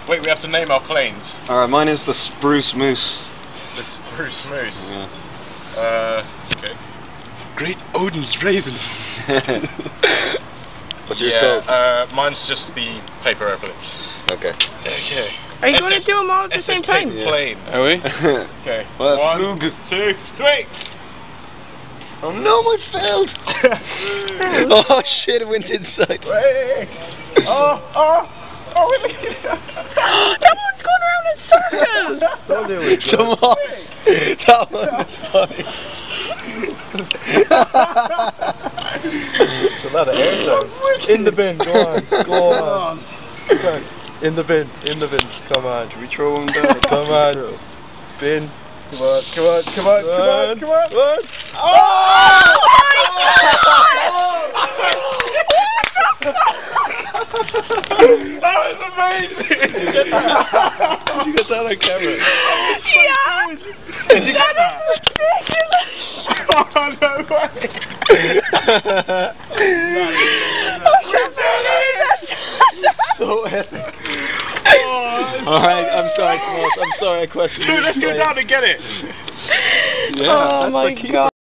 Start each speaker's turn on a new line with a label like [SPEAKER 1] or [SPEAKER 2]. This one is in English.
[SPEAKER 1] Wait, we have to name our planes.
[SPEAKER 2] Alright, mine is the Spruce Moose.
[SPEAKER 1] The Spruce Moose.
[SPEAKER 2] Yeah.
[SPEAKER 1] Okay.
[SPEAKER 2] Great Odin's Raven. What's your
[SPEAKER 1] Yeah,
[SPEAKER 2] code?
[SPEAKER 1] mine's just the paper airplane.
[SPEAKER 2] Okay.
[SPEAKER 1] Okay.
[SPEAKER 3] Are you going to do them all at the same time?
[SPEAKER 2] Yeah.
[SPEAKER 1] Plane.
[SPEAKER 2] Are we?
[SPEAKER 1] Okay.
[SPEAKER 2] Well,
[SPEAKER 1] 1, 2, 3.
[SPEAKER 2] Oh no, I failed! Oh shit, it went inside.
[SPEAKER 1] Wait. Oh, really?
[SPEAKER 3] That one's going around in circles!
[SPEAKER 2] Don't do it. Come on. That one's funny.
[SPEAKER 4] It's a lot of air time. In the bin, go on. Go on. In the bin, come on.
[SPEAKER 2] Should we throw him down?
[SPEAKER 4] Come on. Bin. Come on.
[SPEAKER 3] Oh my
[SPEAKER 1] That was amazing!
[SPEAKER 2] Did you get that on camera?
[SPEAKER 3] Yeah!
[SPEAKER 1] Did you get that?
[SPEAKER 3] Ridiculous!
[SPEAKER 1] Oh, no way!
[SPEAKER 2] So epic. Alright, I'm sorry, Tomas. I'm sorry I questioned you.
[SPEAKER 1] Dude, let's go down and get it!
[SPEAKER 2] Yeah,
[SPEAKER 3] Oh my god.